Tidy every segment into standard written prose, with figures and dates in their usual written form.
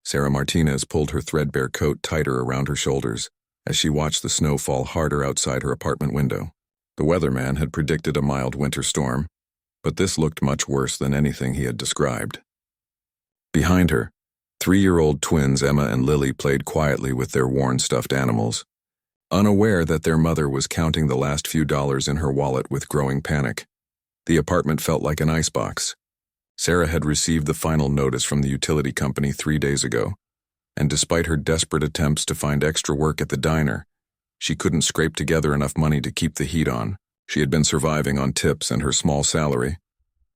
Sarah Martinez pulled her threadbare coat tighter around her shoulders as she watched the snow fall harder outside her apartment window. The weatherman had predicted a mild winter storm, but this looked much worse than anything he had described. Behind her, 3-year-old twins Emma and Lily played quietly with their worn stuffed animals, unaware that their mother was counting the last few dollars in her wallet with growing panic. The apartment felt like an icebox. Sarah had received the final notice from the utility company 3 days ago, and despite her desperate attempts to find extra work at the diner, she couldn't scrape together enough money to keep the heat on. She had been surviving on tips and her small salary,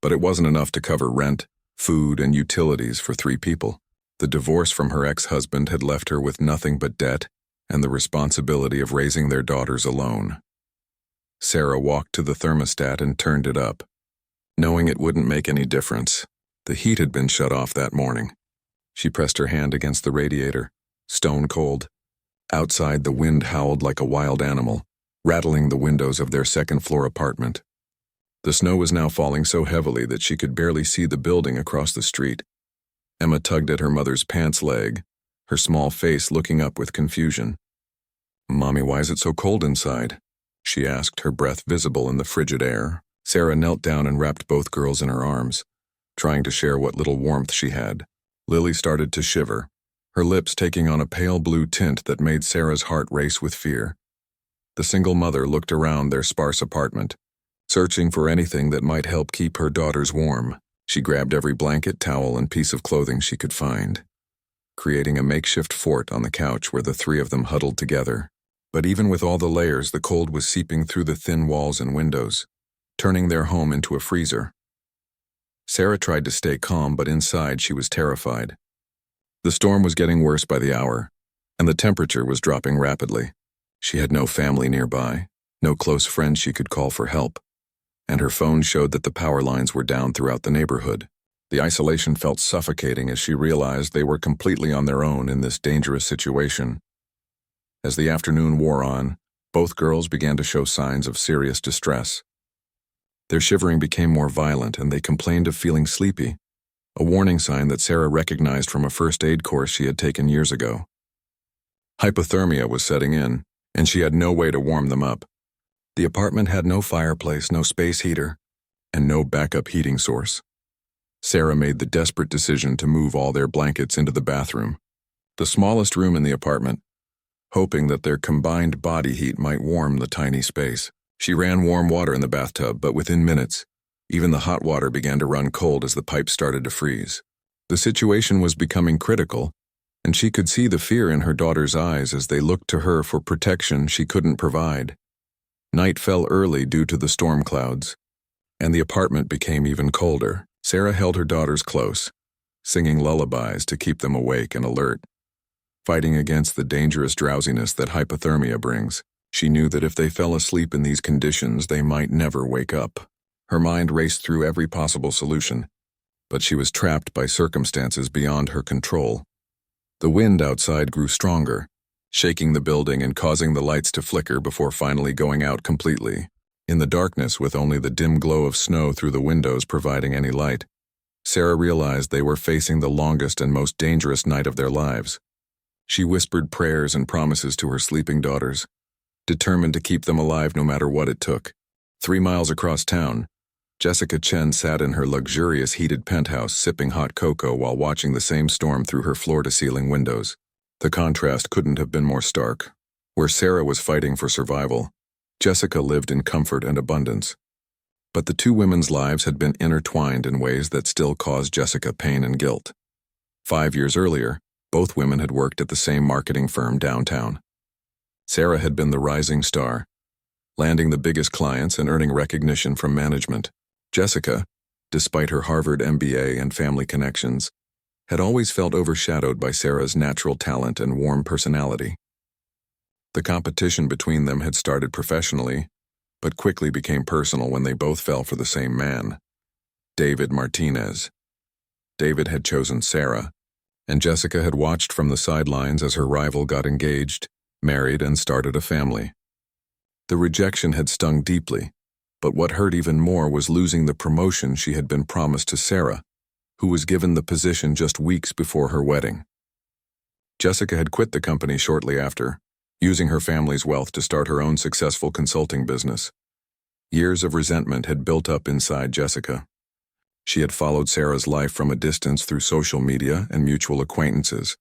but it wasn't enough to cover rent, food, and utilities for 3 people. The divorce from her ex-husband had left her with nothing but debt and the responsibility of raising their daughters alone. Sarah walked to the thermostat and turned it up, knowing it wouldn't make any difference. The heat had been shut off that morning. She pressed her hand against the radiator, stone cold. Outside, the wind howled like a wild animal, rattling the windows of their second-floor apartment. The snow was now falling so heavily that she could barely see the building across the street. Emma tugged at her mother's pants leg, her small face looking up with confusion. "Mommy, why is it so cold inside?" she asked, her breath visible in the frigid air. Sarah knelt down and wrapped both girls in her arms, trying to share what little warmth she had. Lily started to shiver, her lips taking on a pale blue tint that made Sarah's heart race with fear. The single mother looked around their sparse apartment, searching for anything that might help keep her daughters warm. She grabbed every blanket, towel, and piece of clothing she could find, creating a makeshift fort on the couch where the 3 of them huddled together. But even with all the layers, the cold was seeping through the thin walls and windows, turning their home into a freezer. Sarah tried to stay calm, but inside she was terrified. The storm was getting worse by the hour, and the temperature was dropping rapidly. She had no family nearby, no close friends she could call for help, and her phone showed that the power lines were down throughout the neighborhood. The isolation felt suffocating as she realized they were completely on their own in this dangerous situation. As the afternoon wore on, both girls began to show signs of serious distress. Their shivering became more violent, and they complained of feeling sleepy, a warning sign that Sarah recognized from a first aid course she had taken years ago. Hypothermia was setting in, and she had no way to warm them up. The apartment had no fireplace, no space heater, and no backup heating source. Sarah made the desperate decision to move all their blankets into the bathroom, the smallest room in the apartment, hoping that their combined body heat might warm the tiny space. She ran warm water in the bathtub, but within minutes, even the hot water began to run cold as the pipes started to freeze. The situation was becoming critical, and she could see the fear in her daughters' eyes as they looked to her for protection she couldn't provide. Night fell early due to the storm clouds, and the apartment became even colder. Sarah held her daughters close, singing lullabies to keep them awake and alert. Fighting against the dangerous drowsiness that hypothermia brings, she knew that if they fell asleep in these conditions, they might never wake up. Her mind raced through every possible solution, but she was trapped by circumstances beyond her control. The wind outside grew stronger, shaking the building and causing the lights to flicker before finally going out completely. In the darkness, with only the dim glow of snow through the windows providing any light, Sarah realized they were facing the longest and most dangerous night of their lives. She whispered prayers and promises to her sleeping daughters, determined to keep them alive no matter what it took. 3 miles across town, Jessica Chen sat in her luxurious heated penthouse sipping hot cocoa while watching the same storm through her floor-to-ceiling windows. The contrast couldn't have been more stark. Where Sarah was fighting for survival, Jessica lived in comfort and abundance. But the 2 women's lives had been intertwined in ways that still caused Jessica pain and guilt. 5 years earlier, both women had worked at the same marketing firm downtown. Sarah had been the rising star, landing the biggest clients and earning recognition from management. Jessica, despite her Harvard MBA and family connections, had always felt overshadowed by Sarah's natural talent and warm personality. The competition between them had started professionally, but quickly became personal when they both fell for the same man, David Martinez. David had chosen Sarah, and Jessica had watched from the sidelines as her rival got engaged, married, and started a family. The rejection had stung deeply, but what hurt even more was losing the promotion she had been promised to Sarah, who was given the position just weeks before her wedding. Jessica had quit the company shortly after, using her family's wealth to start her own successful consulting business. Years of resentment had built up inside Jessica. She had followed Sarah's life from a distance through social media and mutual acquaintances,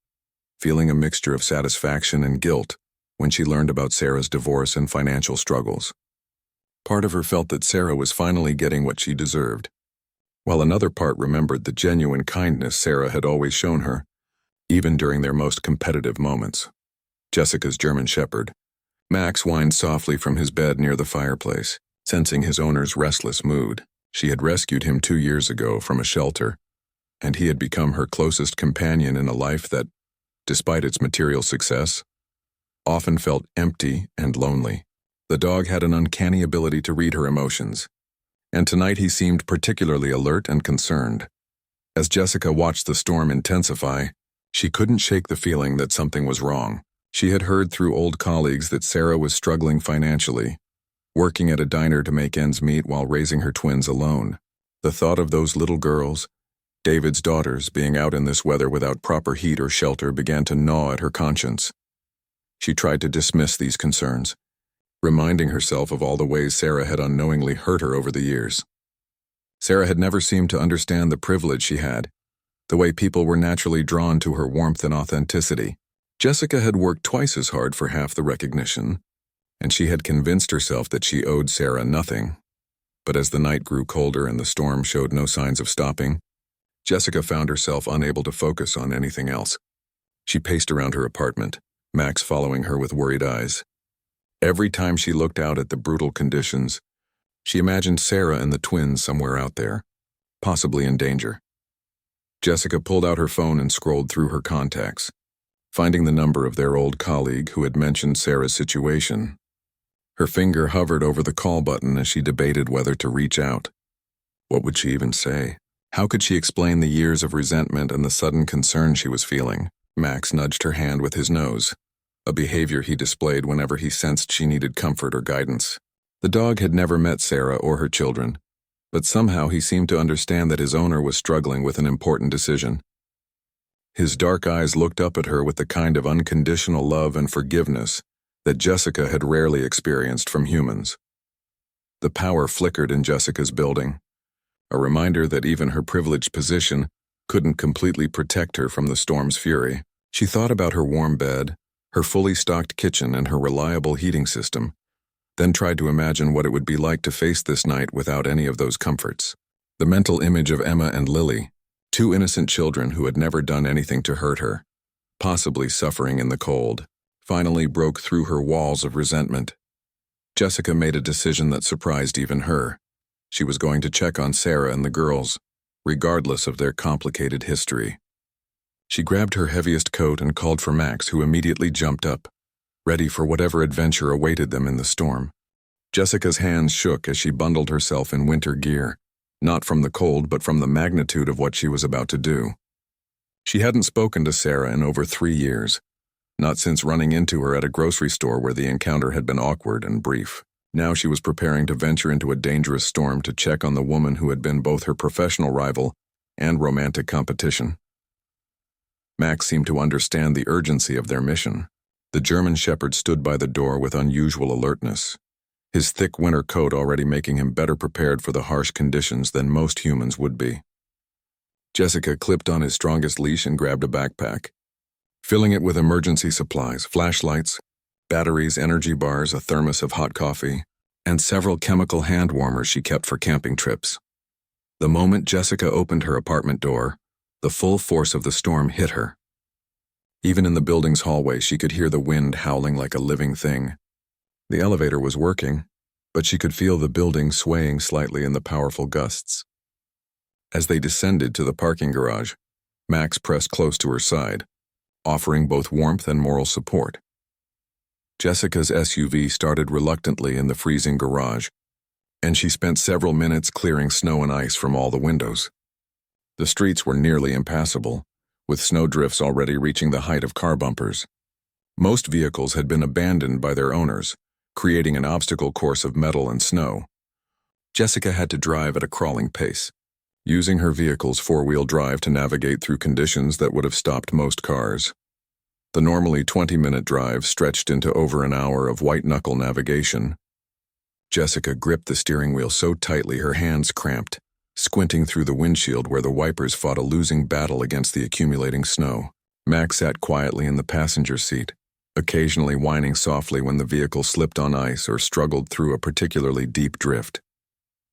feeling a mixture of satisfaction and guilt when she learned about Sarah's divorce and financial struggles. Part of her felt that Sarah was finally getting what she deserved, while another part remembered the genuine kindness Sarah had always shown her, even during their most competitive moments. Jessica's German Shepherd, Max, whined softly from his bed near the fireplace, sensing his owner's restless mood. She had rescued him 2 years ago from a shelter, and he had become her closest companion in a life that, despite its material success, often felt empty and lonely. The dog had an uncanny ability to read her emotions, and tonight he seemed particularly alert and concerned. As Jessica watched the storm intensify, she couldn't shake the feeling that something was wrong. She had heard through old colleagues that Sarah was struggling financially, working at a diner to make ends meet while raising her twins alone. The thought of those little girls, David's daughters, being out in this weather without proper heat or shelter began to gnaw at her conscience. She tried to dismiss these concerns, reminding herself of all the ways Sarah had unknowingly hurt her over the years. Sarah had never seemed to understand the privilege she had, the way people were naturally drawn to her warmth and authenticity. Jessica had worked twice as hard for half the recognition, and she had convinced herself that she owed Sarah nothing. But as the night grew colder and the storm showed no signs of stopping, Jessica found herself unable to focus on anything else. She paced around her apartment, Max following her with worried eyes. Every time she looked out at the brutal conditions, she imagined Sarah and the twins somewhere out there, possibly in danger. Jessica pulled out her phone and scrolled through her contacts, finding the number of their old colleague who had mentioned Sarah's situation. Her finger hovered over the call button as she debated whether to reach out. What would she even say? How could she explain the years of resentment and the sudden concern she was feeling? Max nudged her hand with his nose, a behavior he displayed whenever he sensed she needed comfort or guidance. The dog had never met Sarah or her children, but somehow he seemed to understand that his owner was struggling with an important decision. His dark eyes looked up at her with the kind of unconditional love and forgiveness that Jessica had rarely experienced from humans. The power flickered in Jessica's building, a reminder that even her privileged position couldn't completely protect her from the storm's fury. She thought about her warm bed, her fully stocked kitchen, and her reliable heating system, then tried to imagine what it would be like to face this night without any of those comforts. The mental image of Emma and Lily, 2 innocent children who had never done anything to hurt her, possibly suffering in the cold, finally broke through her walls of resentment. Jessica made a decision that surprised even her. She was going to check on Sarah and the girls, regardless of their complicated history. She grabbed her heaviest coat and called for Max, who immediately jumped up, ready for whatever adventure awaited them in the storm. Jessica's hands shook as she bundled herself in winter gear, not from the cold but from the magnitude of what she was about to do. She hadn't spoken to Sarah in over 3 years, not since running into her at a grocery store where the encounter had been awkward and brief. Now she was preparing to venture into a dangerous storm to check on the woman who had been both her professional rival and romantic competition. Max seemed to understand the urgency of their mission. The German Shepherd stood by the door with unusual alertness, his thick winter coat already making him better prepared for the harsh conditions than most humans would be. Jessica clipped on his strongest leash and grabbed a backpack, filling it with emergency supplies, flashlights, batteries, energy bars, a thermos of hot coffee, and several chemical hand warmers she kept for camping trips. The moment Jessica opened her apartment door, the full force of the storm hit her. Even in the building's hallway, she could hear the wind howling like a living thing. The elevator was working, but she could feel the building swaying slightly in the powerful gusts. As they descended to the parking garage, Max pressed close to her side, offering both warmth and moral support. Jessica's SUV started reluctantly in the freezing garage, and she spent several minutes clearing snow and ice from all the windows. The streets were nearly impassable, with snowdrifts already reaching the height of car bumpers. Most vehicles had been abandoned by their owners, creating an obstacle course of metal and snow. Jessica had to drive at a crawling pace, using her vehicle's 4-wheel drive to navigate through conditions that would have stopped most cars. The normally 20-minute drive stretched into over an hour of white-knuckle navigation. Jessica gripped the steering wheel so tightly her hands cramped, squinting through the windshield where the wipers fought a losing battle against the accumulating snow. Max sat quietly in the passenger seat, occasionally whining softly when the vehicle slipped on ice or struggled through a particularly deep drift.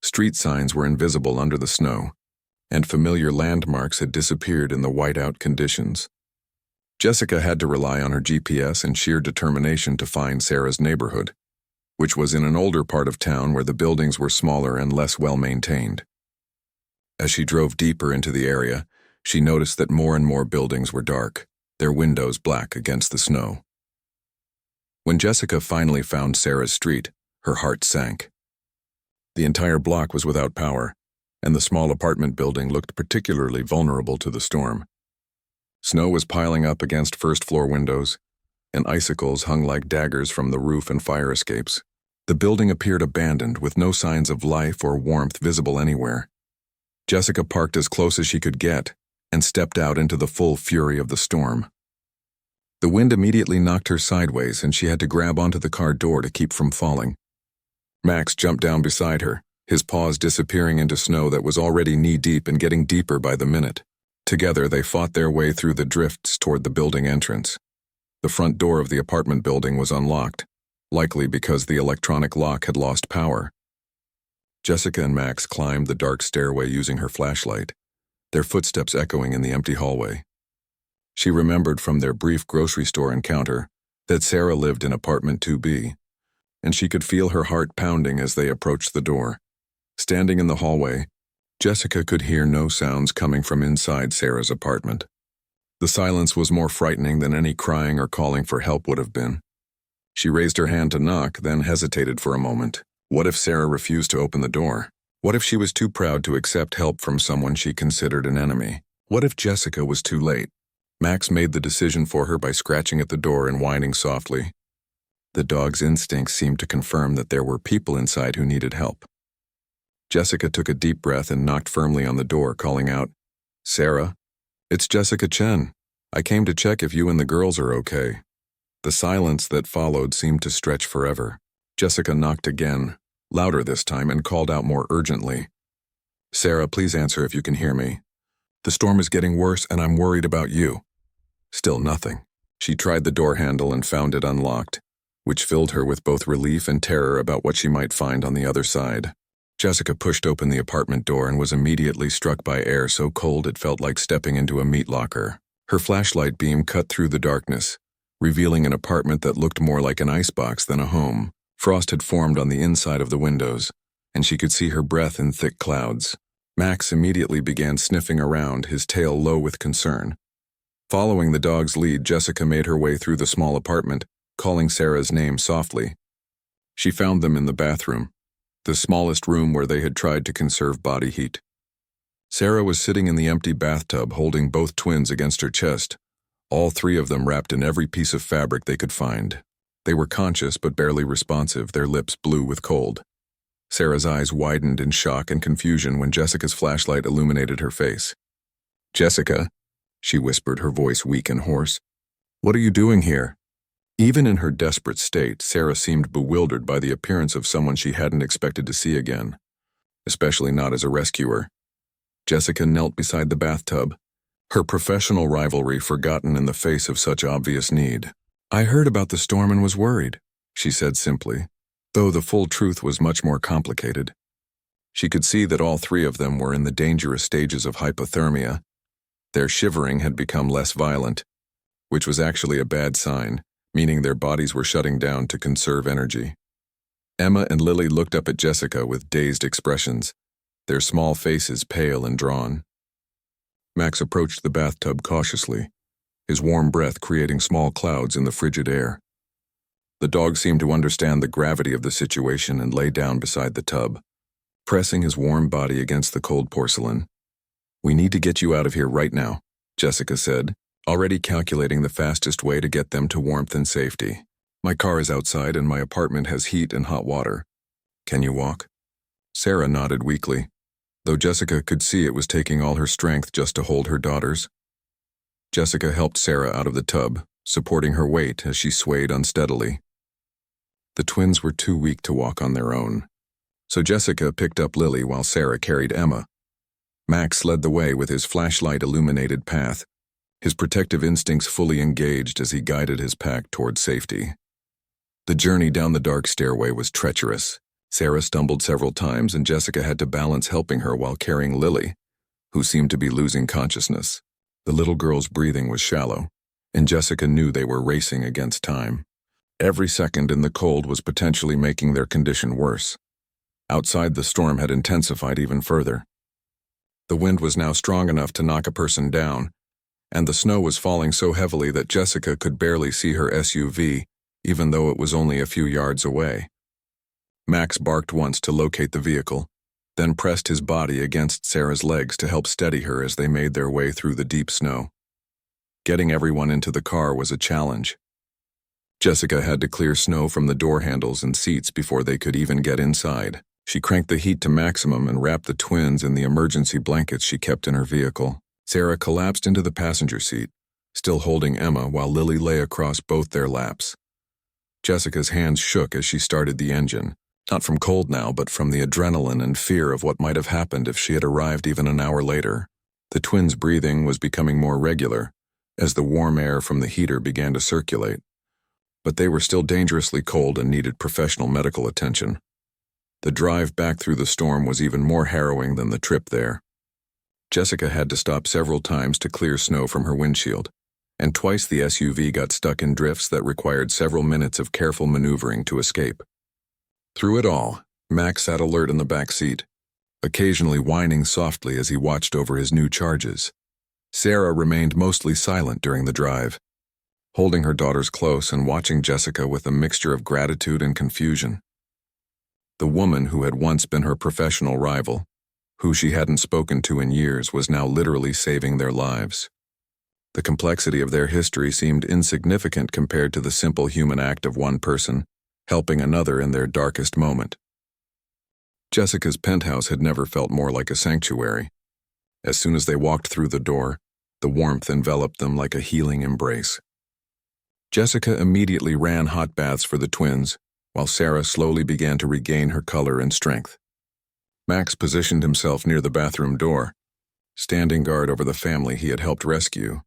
Street signs were invisible under the snow, and familiar landmarks had disappeared in the whiteout conditions. Jessica had to rely on her GPS and sheer determination to find Sarah's neighborhood, which was in an older part of town where the buildings were smaller and less well-maintained. As she drove deeper into the area, she noticed that more and more buildings were dark, their windows black against the snow. When Jessica finally found Sarah's street, her heart sank. The entire block was without power, and the small apartment building looked particularly vulnerable to the storm. Snow was piling up against first-floor windows, and icicles hung like daggers from the roof and fire escapes. The building appeared abandoned, with no signs of life or warmth visible anywhere. Jessica parked as close as she could get and stepped out into the full fury of the storm. The wind immediately knocked her sideways, and she had to grab onto the car door to keep from falling. Max jumped down beside her, his paws disappearing into snow that was already knee-deep and getting deeper by the minute. Together, they fought their way through the drifts toward the building entrance. The front door of the apartment building was unlocked, likely because the electronic lock had lost power. Jessica and Max climbed the dark stairway using her flashlight, their footsteps echoing in the empty hallway. She remembered from their brief grocery store encounter that Sarah lived in apartment 2B, and she could feel her heart pounding as they approached the door. Standing in the hallway, Jessica could hear no sounds coming from inside Sarah's apartment. The silence was more frightening than any crying or calling for help would have been. She raised her hand to knock, then hesitated for a moment. What if Sarah refused to open the door? What if she was too proud to accept help from someone she considered an enemy? What if Jessica was too late? Max made the decision for her by scratching at the door and whining softly. The dog's instincts seemed to confirm that there were people inside who needed help. Jessica took a deep breath and knocked firmly on the door, calling out, "Sarah, it's Jessica Chen. I came to check if you and the girls are okay." The silence that followed seemed to stretch forever. Jessica knocked again, louder this time, and called out more urgently. "Sarah, please answer if you can hear me. The storm is getting worse and I'm worried about you." Still nothing. She tried the door handle and found it unlocked, which filled her with both relief and terror about what she might find on the other side. Jessica pushed open the apartment door and was immediately struck by air so cold it felt like stepping into a meat locker. Her flashlight beam cut through the darkness, revealing an apartment that looked more like an icebox than a home. Frost had formed on the inside of the windows, and she could see her breath in thick clouds. Max immediately began sniffing around, his tail low with concern. Following the dog's lead, Jessica made her way through the small apartment, calling Sarah's name softly. She found them in the bathroom, the smallest room where they had tried to conserve body heat. Sarah was sitting in the empty bathtub, holding both twins against her chest, all three of them wrapped in every piece of fabric they could find. They were conscious but barely responsive, their lips blue with cold. Sarah's eyes widened in shock and confusion when Jessica's flashlight illuminated her face. "Jessica," she whispered, her voice weak and hoarse. "What are you doing here?" Even in her desperate state, Sarah seemed bewildered by the appearance of someone she hadn't expected to see again, especially not as a rescuer. Jessica knelt beside the bathtub, her professional rivalry forgotten in the face of such obvious need. "I heard about the storm and was worried," she said simply, though the full truth was much more complicated. She could see that all three of them were in the dangerous stages of hypothermia. Their shivering had become less violent, which was actually a bad sign, meaning their bodies were shutting down to conserve energy. Emma and Lily looked up at Jessica with dazed expressions, their small faces pale and drawn. Max approached the bathtub cautiously, his warm breath creating small clouds in the frigid air. The dog seemed to understand the gravity of the situation and lay down beside the tub, pressing his warm body against the cold porcelain. "We need to get you out of here right now," Jessica said, already calculating the fastest way to get them to warmth and safety. "My car is outside and my apartment has heat and hot water. Can you walk?" Sarah nodded weakly, though Jessica could see it was taking all her strength just to hold her daughters. Jessica helped Sarah out of the tub, supporting her weight as she swayed unsteadily. The twins were too weak to walk on their own, so Jessica picked up Lily while Sarah carried Emma. Max led the way with his flashlight-illuminated path, his protective instincts fully engaged as he guided his pack toward safety. The journey down the dark stairway was treacherous. Sarah stumbled several times and Jessica had to balance helping her while carrying Lily, who seemed to be losing consciousness. The little girl's breathing was shallow, and Jessica knew they were racing against time. Every second in the cold was potentially making their condition worse. Outside, the storm had intensified even further. The wind was now strong enough to knock a person down, and the snow was falling so heavily that Jessica could barely see her SUV, even though it was only a few yards away. Max barked once to locate the vehicle, then pressed his body against Sarah's legs to help steady her as they made their way through the deep snow. Getting everyone into the car was a challenge. Jessica had to clear snow from the door handles and seats before they could even get inside. She cranked the heat to maximum and wrapped the twins in the emergency blankets she kept in her vehicle. Sarah collapsed into the passenger seat, still holding Emma while Lily lay across both their laps. Jessica's hands shook as she started the engine, not from cold now, but from the adrenaline and fear of what might have happened if she had arrived even an hour later. The twins' breathing was becoming more regular as the warm air from the heater began to circulate, but they were still dangerously cold and needed professional medical attention. The drive back through the storm was even more harrowing than the trip there. Jessica had to stop several times to clear snow from her windshield, and twice the SUV got stuck in drifts that required several minutes of careful maneuvering to escape. Through it all, Max sat alert in the back seat, occasionally whining softly as he watched over his new charges. Sarah remained mostly silent during the drive, holding her daughters close and watching Jessica with a mixture of gratitude and confusion. The woman who had once been her professional rival, who she hadn't spoken to in years, was now literally saving their lives. The complexity of their history seemed insignificant compared to the simple human act of one person helping another in their darkest moment. Jessica's penthouse had never felt more like a sanctuary. As soon as they walked through the door, the warmth enveloped them like a healing embrace. Jessica immediately ran hot baths for the twins, while Sarah slowly began to regain her color and strength. Max positioned himself near the bathroom door, standing guard over the family he had helped rescue.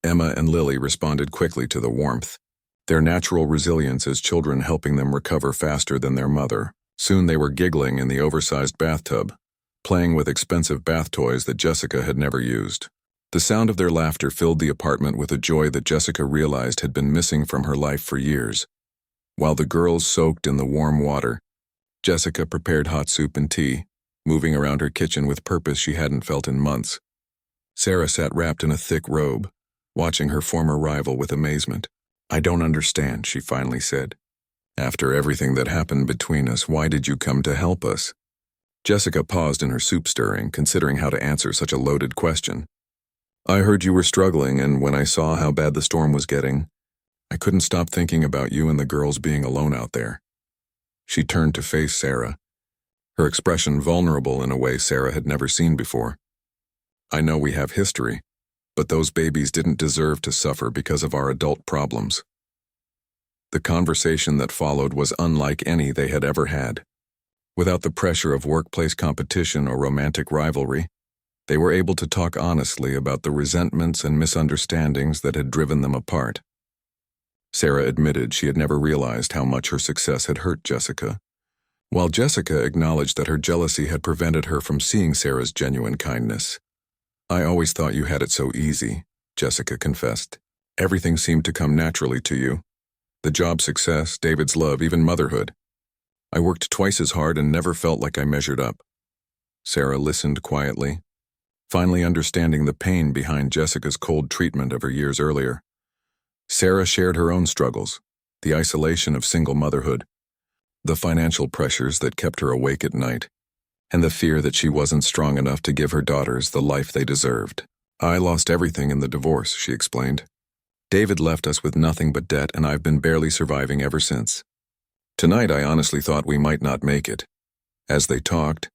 Emma and Lily responded quickly to the warmth, their natural resilience as children helping them recover faster than their mother. Soon they were giggling in the oversized bathtub, playing with expensive bath toys that Jessica had never used. The sound of their laughter filled the apartment with a joy that Jessica realized had been missing from her life for years. While the girls soaked in the warm water, Jessica prepared hot soup and tea, moving around her kitchen with purpose she hadn't felt in months. Sarah sat wrapped in a thick robe, watching her former rival with amazement. "I don't understand," she finally said. "After everything that happened between us, why did you come to help us?" Jessica paused in her soup stirring, considering how to answer such a loaded question. "I heard you were struggling, and when I saw how bad the storm was getting, I couldn't stop thinking about you and the girls being alone out there." She turned to face Sarah, her expression vulnerable in a way Sarah had never seen before. "I know we have history, but those babies didn't deserve to suffer because of our adult problems." The conversation that followed was unlike any they had ever had. Without the pressure of workplace competition or romantic rivalry, they were able to talk honestly about the resentments and misunderstandings that had driven them apart. Sarah admitted she had never realized how much her success had hurt Jessica, while Jessica acknowledged that her jealousy had prevented her from seeing Sarah's genuine kindness. "I always thought you had it so easy," Jessica confessed. "Everything seemed to come naturally to you. The job success, David's love, even motherhood. I worked twice as hard and never felt like I measured up." Sarah listened quietly, finally understanding the pain behind Jessica's cold treatment of her years earlier. Sarah shared her own struggles, the isolation of single motherhood, the financial pressures that kept her awake at night, and the fear that she wasn't strong enough to give her daughters the life they deserved. "I lost everything in the divorce," she explained. "David left us with nothing but debt, and I've been barely surviving ever since. Tonight I honestly thought we might not make it." As they talked,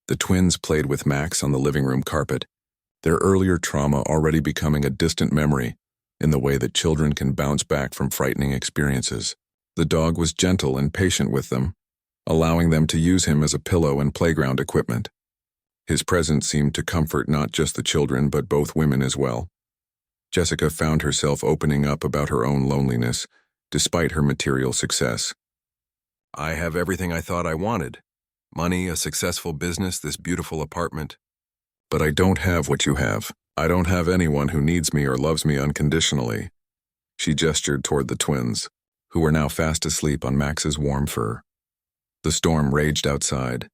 the twins played with Max on the living room carpet, their earlier trauma already becoming a distant memory in the way that children can bounce back from frightening experiences. The dog was gentle and patient with them, allowing them to use him as a pillow and playground equipment. His presence seemed to comfort not just the children but both women as well. Jessica found herself opening up about her own loneliness, despite her material success. "I have everything I thought I wanted. Money, a successful business, this beautiful apartment. But I don't have what you have. I don't have anyone who needs me or loves me unconditionally." She gestured toward the twins, who were now fast asleep on Max's warm fur. The storm raged outside,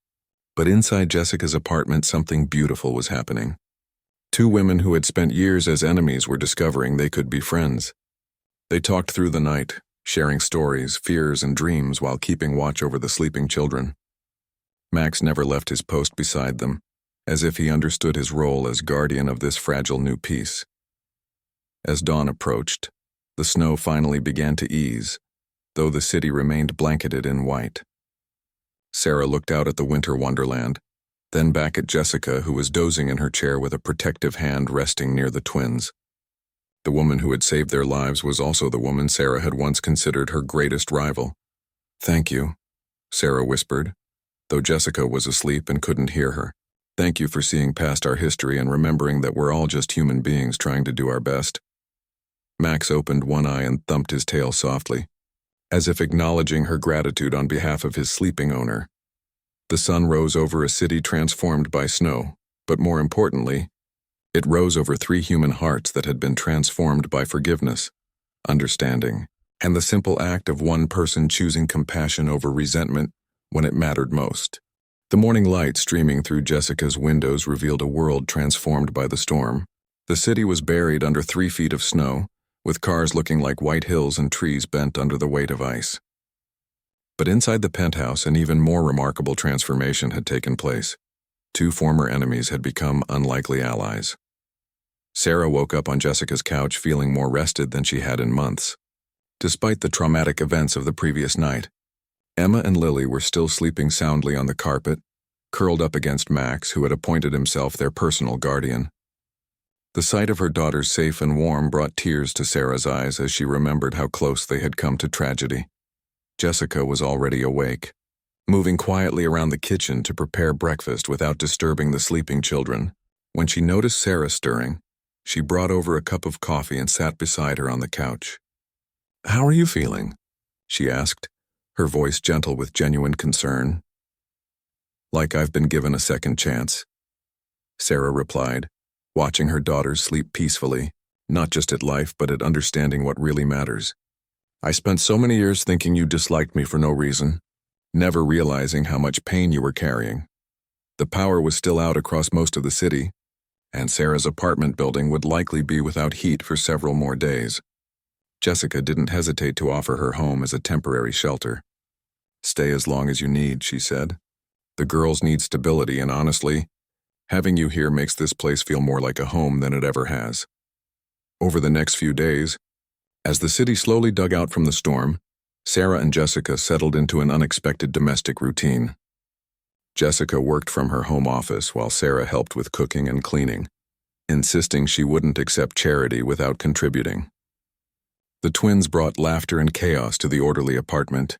but inside Jessica's apartment something beautiful was happening. Two women who had spent years as enemies were discovering they could be friends. They talked through the night, sharing stories, fears, and dreams while keeping watch over the sleeping children. Max never left his post beside them, as if he understood his role as guardian of this fragile new peace. As dawn approached, the snow finally began to ease, though the city remained blanketed in white. Sarah looked out at the winter wonderland, then back at Jessica, who was dozing in her chair with a protective hand resting near the twins. The woman who had saved their lives was also the woman Sarah had once considered her greatest rival. "Thank you," Sarah whispered, though Jessica was asleep and couldn't hear her. "Thank you for seeing past our history and remembering that we're all just human beings trying to do our best." Max opened one eye and thumped his tail softly, as if acknowledging her gratitude on behalf of his sleeping owner. The sun rose over a city transformed by snow, but more importantly, it rose over 3 human hearts that had been transformed by forgiveness, understanding, and the simple act of one person choosing compassion over resentment when it mattered most. The morning light streaming through Jessica's windows revealed a world transformed by the storm. The city was buried under 3 feet of snow, with cars looking like white hills and trees bent under the weight of ice. But inside the penthouse, an even more remarkable transformation had taken place. 2 former enemies had become unlikely allies. Sarah woke up on Jessica's couch feeling more rested than she had in months. Despite the traumatic events of the previous night, Emma and Lily were still sleeping soundly on the carpet, curled up against Max, who had appointed himself their personal guardian. The sight of her daughters safe and warm brought tears to Sarah's eyes as she remembered how close they had come to tragedy. Jessica was already awake, moving quietly around the kitchen to prepare breakfast without disturbing the sleeping children. When she noticed Sarah stirring, she brought over a cup of coffee and sat beside her on the couch. "How are you feeling?" she asked, her voice gentle with genuine concern. "Like I've been given a second chance," Sarah replied, watching her daughters sleep peacefully, not just at life but at understanding what really matters. "I spent so many years thinking you disliked me for no reason, never realizing how much pain you were carrying. The power was still out across most of the city, and Sarah's apartment building would likely be without heat for several more days." Jessica didn't hesitate to offer her home as a temporary shelter. "Stay as long as you need," she said. "The girls need stability, and honestly, having you here makes this place feel more like a home than it ever has." Over the next few days, as the city slowly dug out from the storm, Sarah and Jessica settled into an unexpected domestic routine. Jessica worked from her home office while Sarah helped with cooking and cleaning, insisting she wouldn't accept charity without contributing. The twins brought laughter and chaos to the orderly apartment,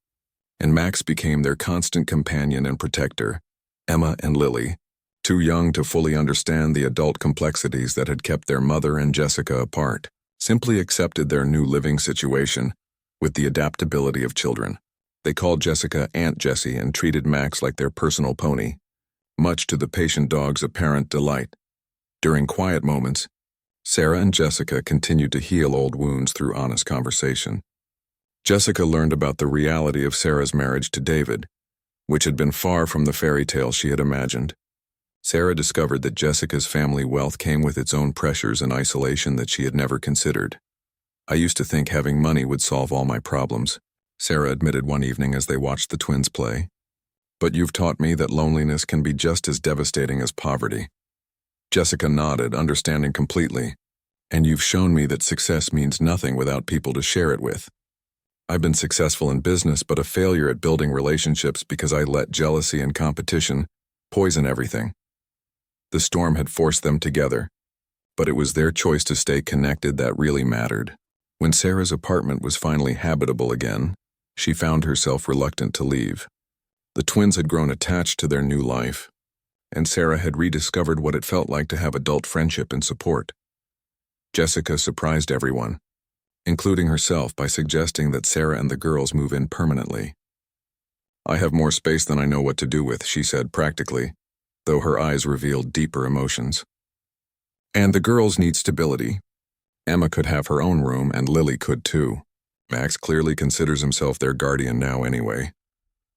and Max became their constant companion and protector. Emma and Lily, too young to fully understand the adult complexities that had kept their mother and Jessica apart, simply accepted their new living situation with the adaptability of children. They called Jessica Aunt Jessie and treated Max like their personal pony, much to the patient dog's apparent delight. During quiet moments, Sarah and Jessica continued to heal old wounds through honest conversation. Jessica learned about the reality of Sarah's marriage to David, which had been far from the fairy tale she had imagined. Sarah discovered that Jessica's family wealth came with its own pressures and isolation that she had never considered. "I used to think having money would solve all my problems," Sarah admitted one evening as they watched the twins play. "But you've taught me that loneliness can be just as devastating as poverty." Jessica nodded, understanding completely. "And you've shown me that success means nothing without people to share it with. I've been successful in business but a failure at building relationships because I let jealousy and competition poison everything." The storm had forced them together, But it was their choice to stay connected that really mattered. When Sarah's apartment was finally habitable again, she found herself reluctant to leave. The twins had grown attached to their new life, and Sarah had rediscovered what it felt like to have adult friendship and support. Jessica surprised everyone, including herself, by suggesting that Sarah and the girls move in permanently. "I have more space than I know what to do with," she said practically, though her eyes revealed deeper emotions. "And the girls need stability. Emma could have her own room, and Lily could too. Max clearly considers himself their guardian now anyway."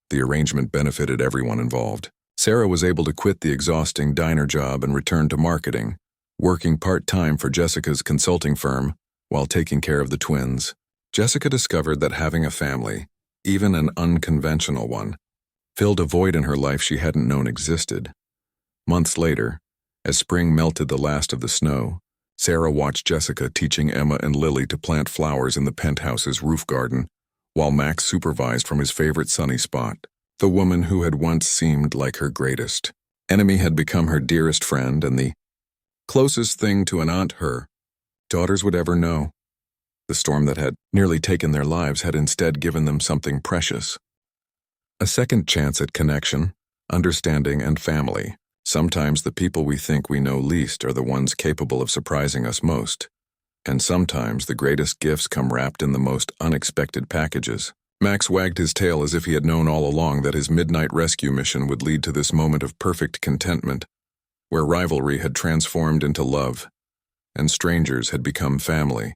The arrangement benefited everyone involved. Sarah was able to quit the exhausting diner job and return to marketing, working part-time for Jessica's consulting firm while taking care of the twins. Jessica discovered that having a family, even an unconventional one, filled a void in her life she hadn't known existed. Months later, as spring melted the last of the snow, Sarah watched Jessica teaching Emma and Lily to plant flowers in the penthouse's roof garden, while Max supervised from his favorite sunny spot. The woman who had once seemed like her greatest enemy had become her dearest friend and the closest thing to an aunt her daughters would ever know. The storm that had nearly taken their lives had instead given them something precious. A second chance at connection, understanding, and family. Sometimes the people we think we know least are the ones capable of surprising us most. And sometimes the greatest gifts come wrapped in the most unexpected packages. Max wagged his tail as if he had known all along that his midnight rescue mission would lead to this moment of perfect contentment, where rivalry had transformed into love, and strangers had become family.